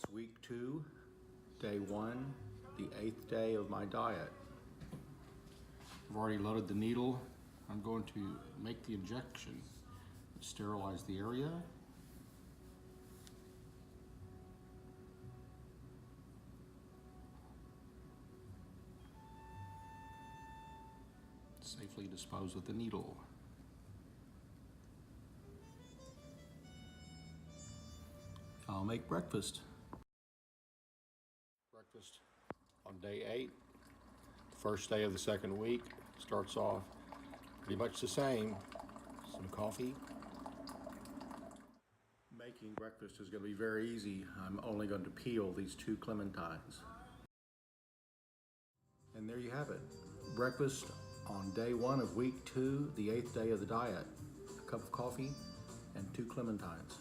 It's week 2, day 1, the 8th day of my diet. I've already loaded the needle. I'm going to make the injection, sterilize the area. Safely dispose of the needle. I'll make breakfast. Breakfast on day 8, first day of the second week, starts off pretty much the same. Some coffee. Making breakfast is going to be very easy. I'm only going to peel these 2 clementines. And there you have it. Breakfast on day 1 of week 2, the 8th day of the diet. A cup of coffee and 2 clementines.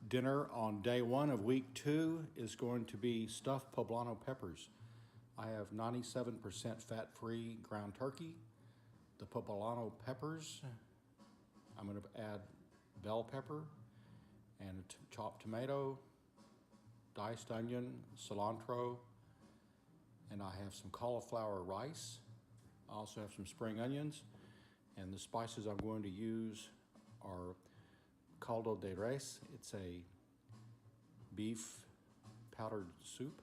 Dinner on day 1 of week 2 is going to be stuffed poblano peppers. I have 97% fat-free ground turkey. The poblano peppers, I'm going to add bell pepper and a chopped tomato, diced onion, cilantro, and I have some cauliflower rice. I also have some spring onions, and the spices I'm going to use are caldo de res. It's a beef powdered soup,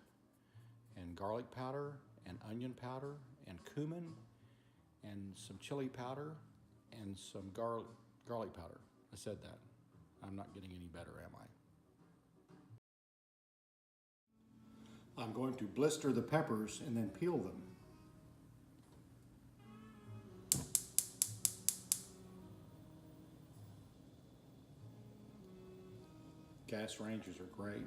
and garlic powder, and onion powder, and cumin, and some chili powder, and some garlic powder. I said that. I'm not getting any better, am I? I'm going to blister the peppers and then peel them. Gas ranges are great.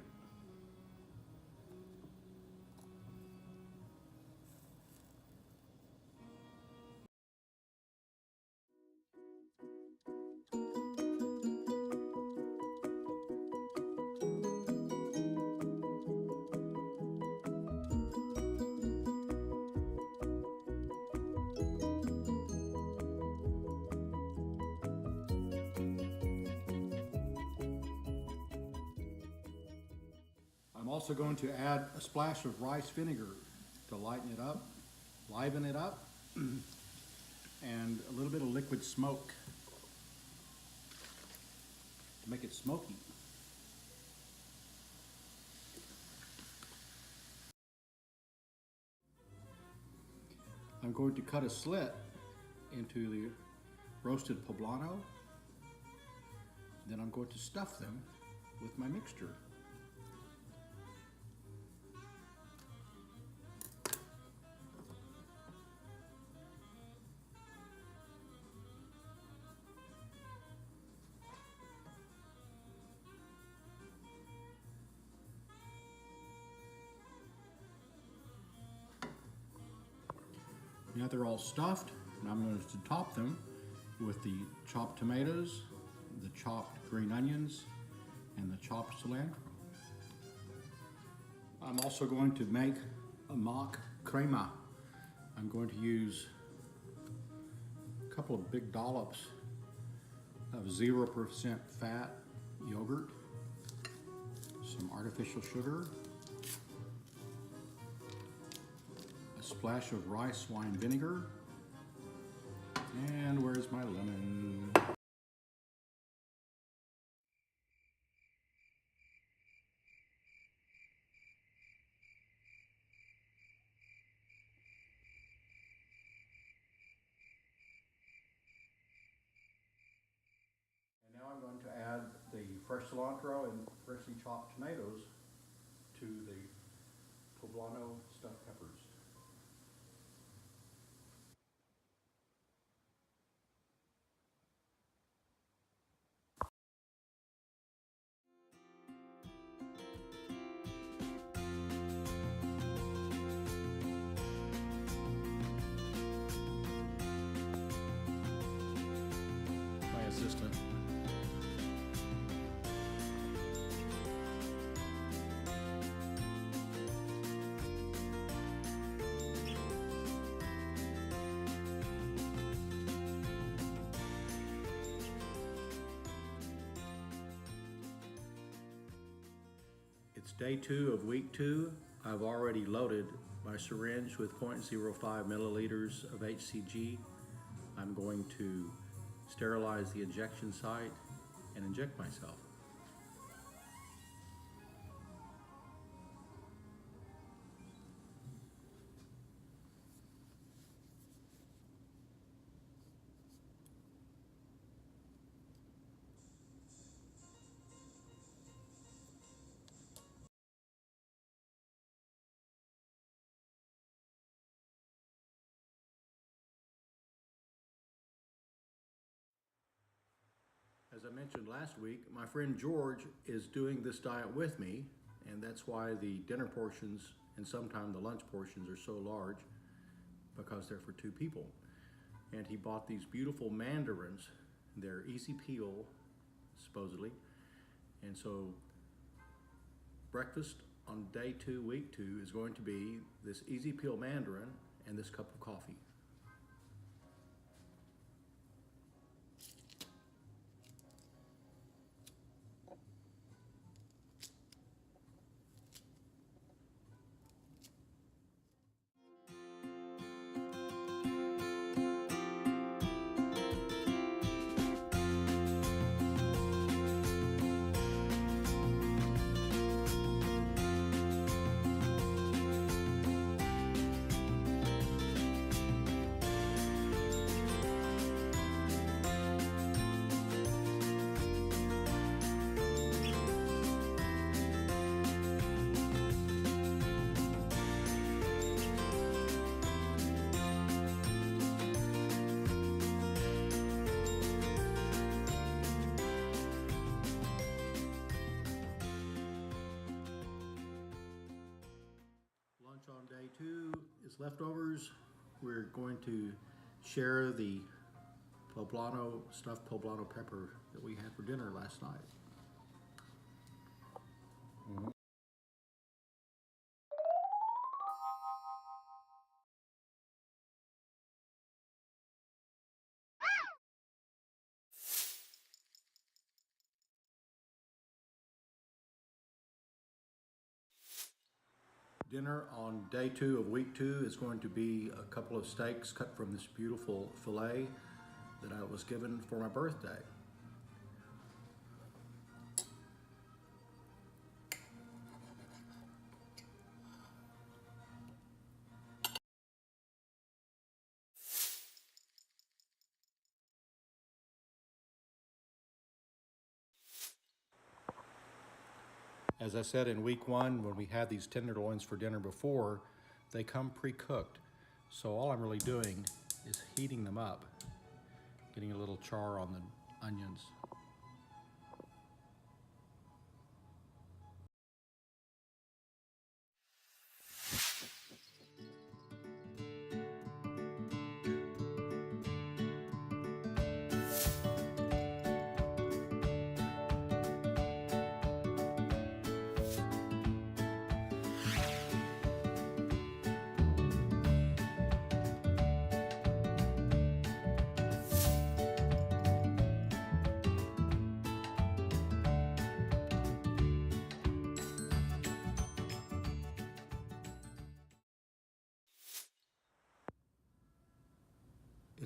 I'm also going to add a splash of rice vinegar to lighten it up, liven it up, and a little bit of liquid smoke to make it smoky. I'm going to cut a slit into the roasted poblano. Then I'm going to stuff them with my mixture. Now they're all stuffed, and I'm going to top them with the chopped tomatoes, the chopped green onions, and the chopped cilantro. I'm also going to make a mock crema. I'm going to use a couple of big dollops of 0% fat yogurt, some artificial sugar, a splash of rice wine vinegar, and where's my lemon? And now I'm going to add the fresh cilantro and freshly chopped tomatoes to the poblano stuffed peppers. My assistant. It's day 2 of week 2. I've already loaded my syringe with 0.05 milliliters of HCG. I'm going to sterilize the injection site and inject myself. As I mentioned last week, my friend George is doing this diet with me, and that's why the dinner portions and sometimes the lunch portions are so large, because they're for 2 people. And he bought these beautiful mandarins. They're easy peel, supposedly. And so breakfast on day 2, week 2 is going to be this easy peel mandarin and this cup of coffee. Lunch on day 2 is leftovers. We're going to share the stuffed poblano pepper that we had for dinner last night. Dinner on day 2 of week 2 is going to be a couple of steaks cut from this beautiful fillet that I was given for my birthday. As I said in week 1, when we had these tenderloins for dinner before, they come pre-cooked. So all I'm really doing is heating them up, getting a little char on the onions.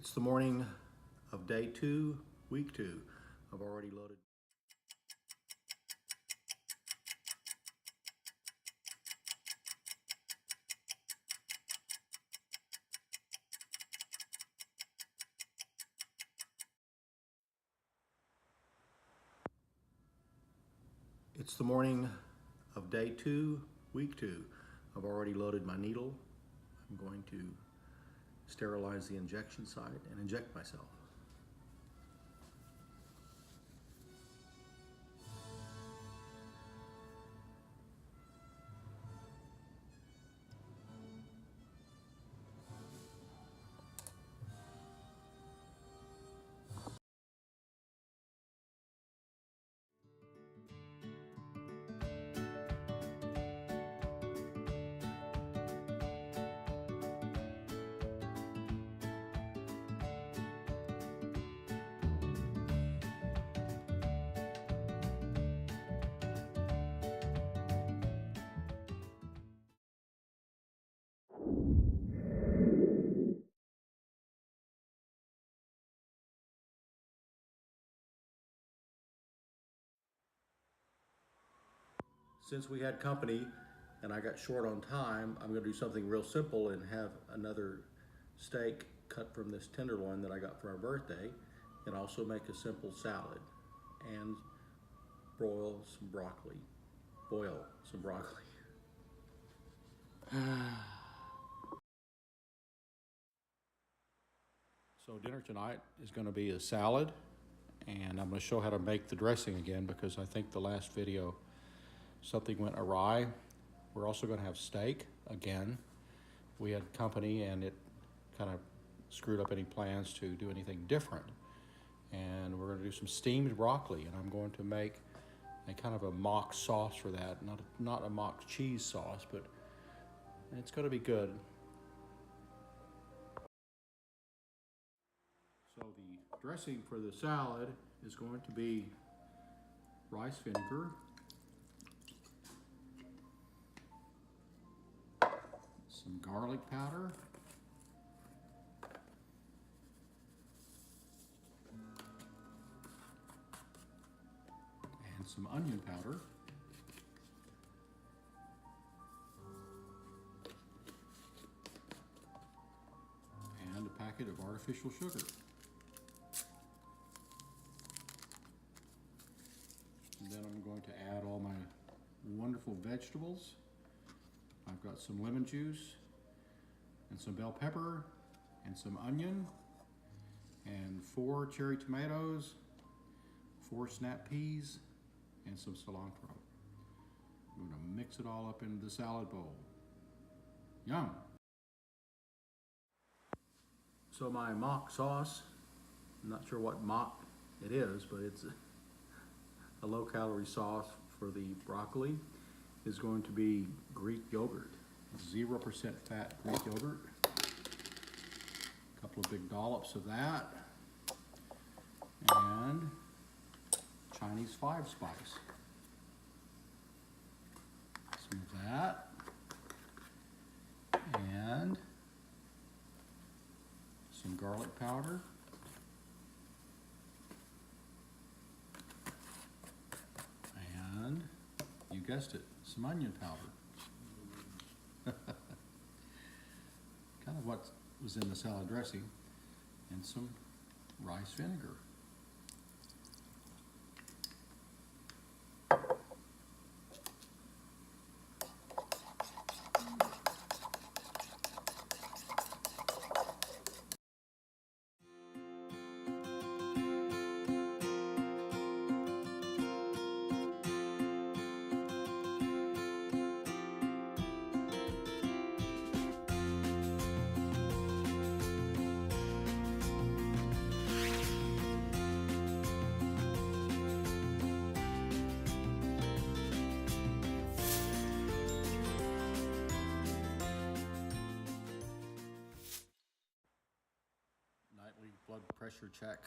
It's the morning of day 2, week 2. I've already loaded. It's the morning of day 2, week 2. I've already loaded my needle. I'm going to sterilize the injection site and inject myself. Since we had company and I got short on time, I'm going to do something real simple and have another steak cut from this tenderloin that I got for our birthday, and also make a simple salad and broil some broccoli. So dinner tonight is going to be a salad, and I'm going to show how to make the dressing again because I think the last video something went awry. We're also going to have steak again. We had company and it kind of screwed up any plans to do anything different. And we're going to do some steamed broccoli, and I'm going to make a kind of a mock sauce for that. Not a mock cheese sauce, but it's going to be good. So the dressing for the salad is going to be rice vinegar, some garlic powder, and some onion powder, and a packet of artificial sugar. And then I'm going to add all my wonderful vegetables. I've got some lemon juice and some bell pepper and some onion and 4 cherry tomatoes, 4 snap peas, and some cilantro. I'm going to mix it all up into the salad bowl. Yum! So my mock sauce, I'm not sure what mock it is, but it's a low-calorie sauce for the broccoli, is going to be Greek yogurt. 0% fat Greek yogurt. A couple of big dollops of that. And Chinese 5-spice. Some of that. And some garlic powder. And, you guessed it, some onion powder. Kind of what was in the salad dressing, and some rice vinegar. Blood pressure check.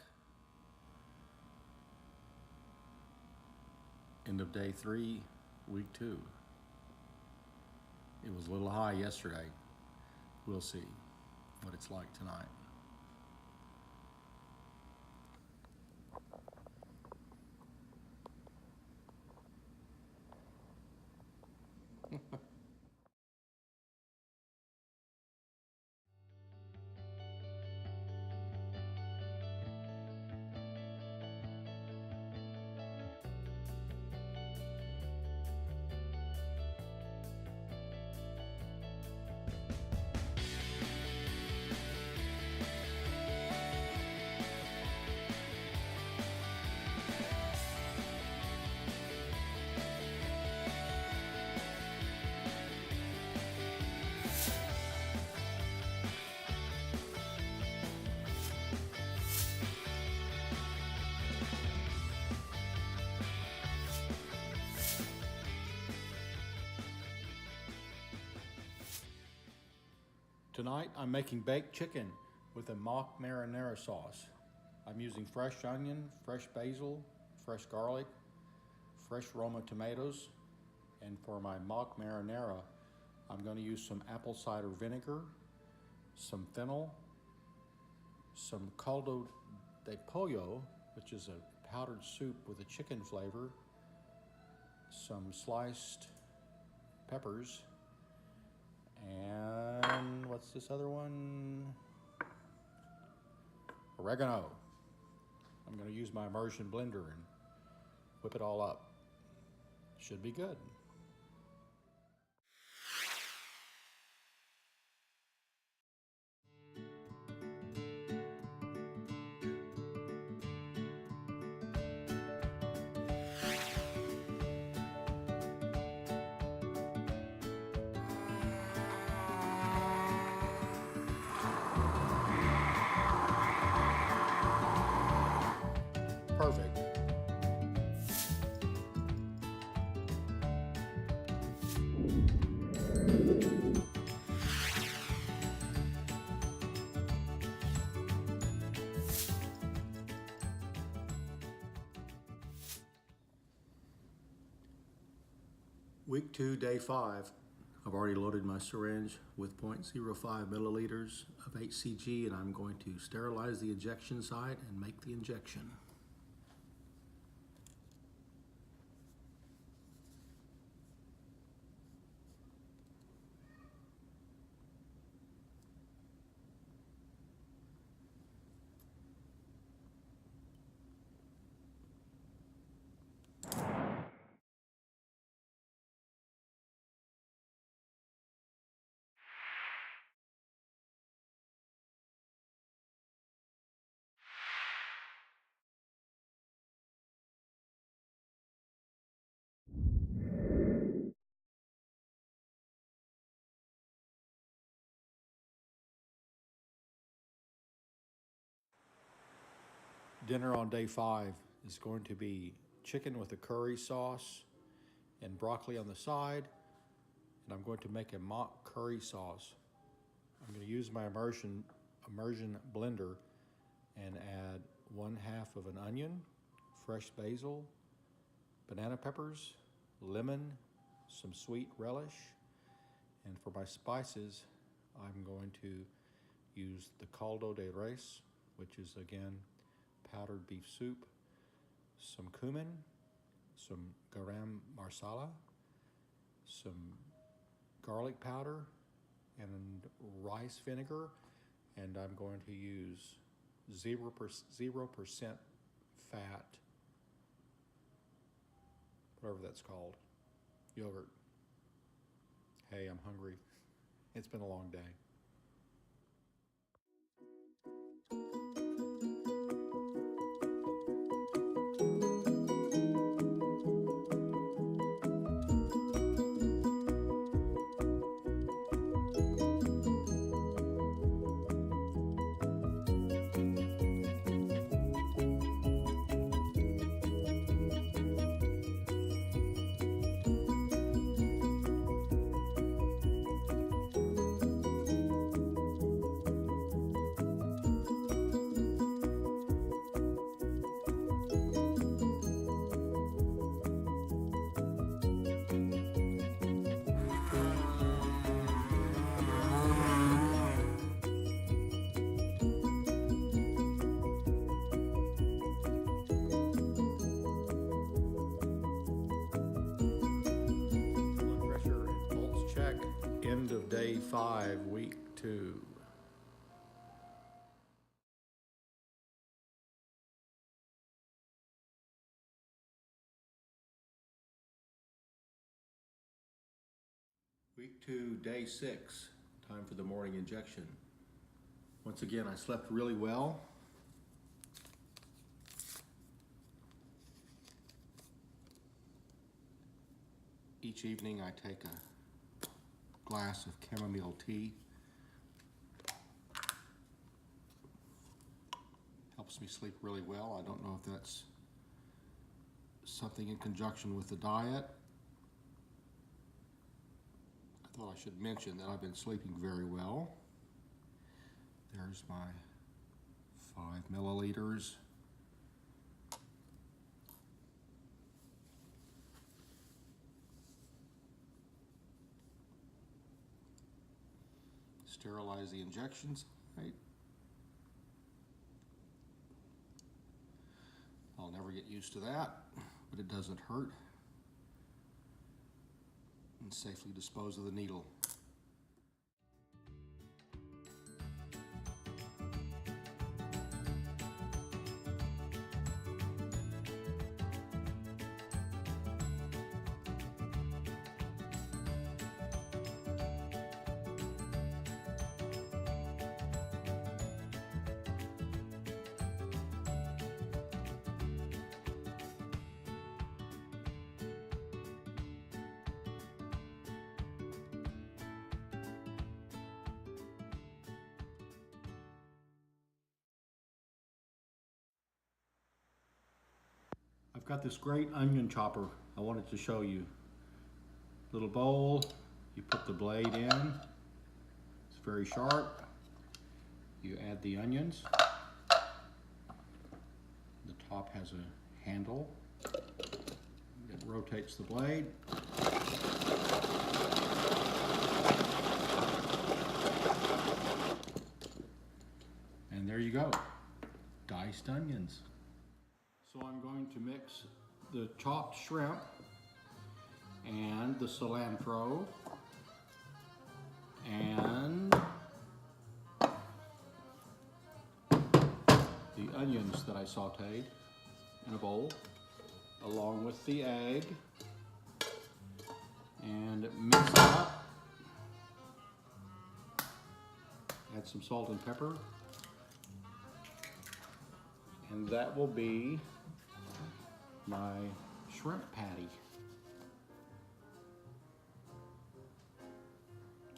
End of day 3, week 2. It was a little high yesterday. We'll see what it's like tonight. Tonight I'm making baked chicken with a mock marinara sauce. I'm using fresh onion, fresh basil, fresh garlic, fresh Roma tomatoes, and for my mock marinara I'm going to use some apple cider vinegar, some fennel, some caldo de pollo, which is a powdered soup with a chicken flavor, some sliced peppers, and what's this other one? Oregano. I'm going to use my immersion blender and whip it all up. Should be good. Perfect. Week 2, day 5. I've already loaded my syringe with 0.05 milliliters of HCG, and I'm going to sterilize the injection site and make the injection. Dinner on day 5 is going to be chicken with a curry sauce and broccoli on the side, and I'm going to make a mock curry sauce. I'm going to use my immersion blender and add 1/2 of an onion, fresh basil, banana peppers, lemon, some sweet relish, and for my spices I'm going to use the caldo de res, which is again powdered beef soup, some cumin, some garam masala, some garlic powder, and rice vinegar, and I'm going to use 0% fat, whatever that's called, yogurt. Hey, I'm hungry. It's been a long day. End of day 5, week 2. Week 2, day 6, time for the morning injection. Once again, I slept really well. Each evening I take a glass of chamomile tea. Helps me sleep really well. I don't know if that's something in conjunction with the diet. I thought I should mention that I've been sleeping very well. There's my 5 milliliters. Sterilize the injection site. I'll never get used to that, but it doesn't hurt. And safely dispose of the needle. I've got this great onion chopper I wanted to show you. Little bowl, you put the blade in, it's very sharp. You add the onions. The top has a handle that rotates the blade. And there you go, diced onions. So I'm going to mix the chopped shrimp and the cilantro and the onions that I sauteed in a bowl, along with the egg, and mix it up. Add some salt and pepper, and that will be my shrimp patty.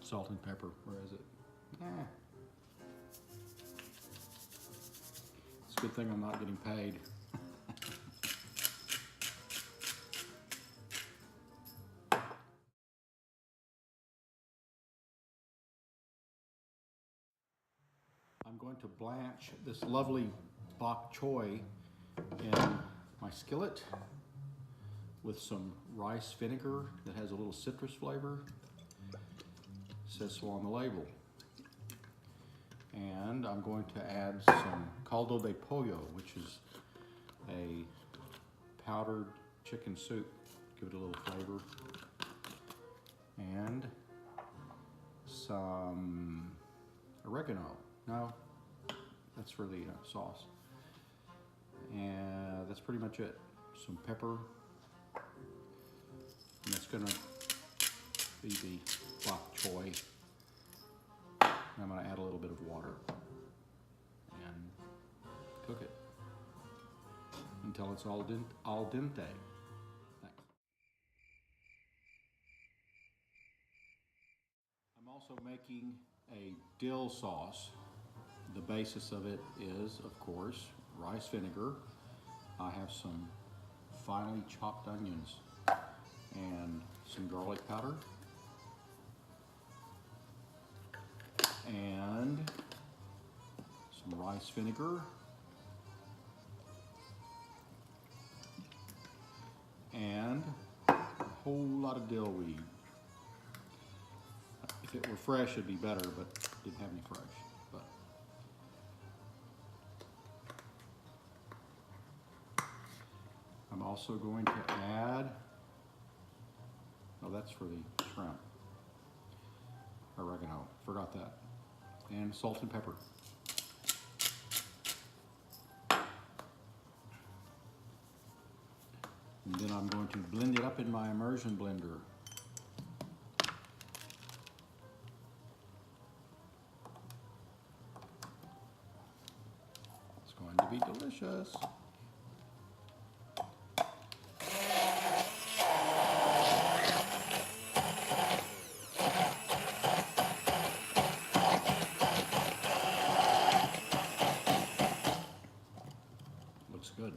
Salt and pepper, where is it? It's a good thing I'm not getting paid. I'm going to blanch this lovely bok choy in my skillet with some rice vinegar that has a little citrus flavor. It says so on the label. And I'm going to add some caldo de pollo, which is a powdered chicken soup. Give it a little flavor. And some oregano. No, that's for the sauce. And that's pretty much it. Some pepper. And that's gonna be the bok choy. And I'm gonna add a little bit of water and cook it until it's al dente. Thanks. I'm also making a dill sauce. The basis of it is, of course, rice vinegar. I have some finely chopped onions and some garlic powder and some rice vinegar and a whole lot of dill weed. If it were fresh, it'd be better, but didn't have any fresh. I'm also going to add, oh, that's for the shrimp, oregano, forgot that, and salt and pepper. And then I'm going to blend it up in my immersion blender. It's going to be delicious. Looks good.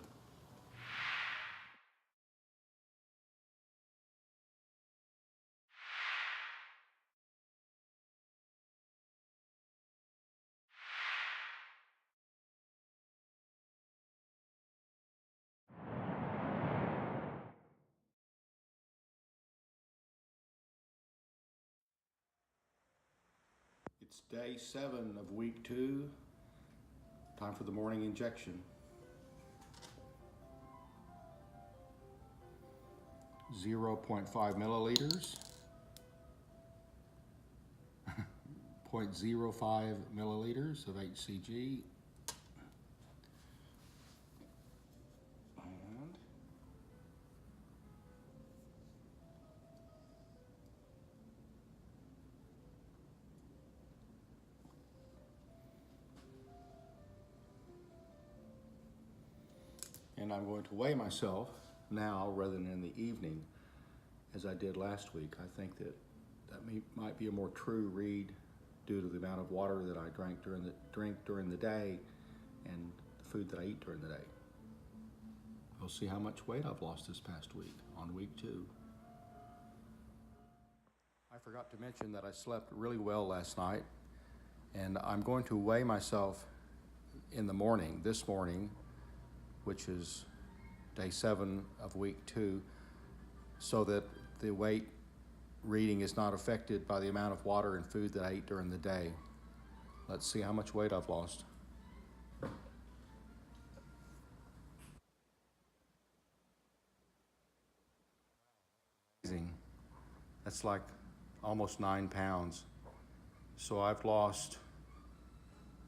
It's day 7 of week 2. Time for the morning injection. 0.5 milliliters, 0.05 milliliters of HCG. And I'm going to weigh myself now rather than in the evening as I did last week. I think that might be a more true read due to the amount of water that I drink during the day and the food that I eat during the day. We'll see how much weight I've lost this past week on week 2. I forgot to mention that I slept really well last night, and I'm going to weigh myself in the morning, this morning, which is day 7 of week 2, so that the weight reading is not affected by the amount of water and food that I eat during the day. Let's see how much weight I've lost. Amazing. That's like almost 9 pounds. So I've lost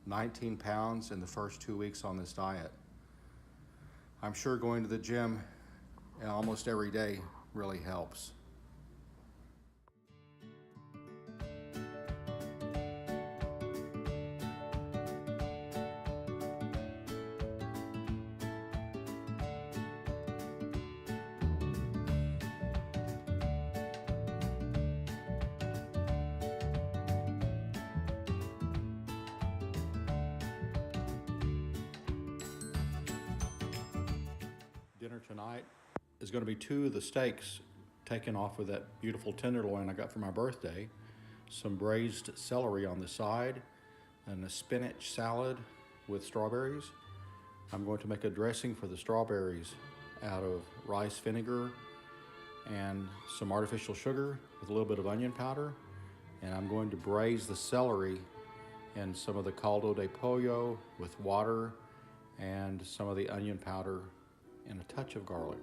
19 pounds in the first 2 weeks on this diet. I'm sure going to the gym almost every day really helps. Dinner tonight is going to be 2 of the steaks taken off of that beautiful tenderloin I got for my birthday, some braised celery on the side, and a spinach salad with strawberries. I'm going to make a dressing for the strawberries out of rice vinegar and some artificial sugar with a little bit of onion powder, and I'm going to braise the celery in some of the caldo de pollo with water and some of the onion powder and a touch of garlic.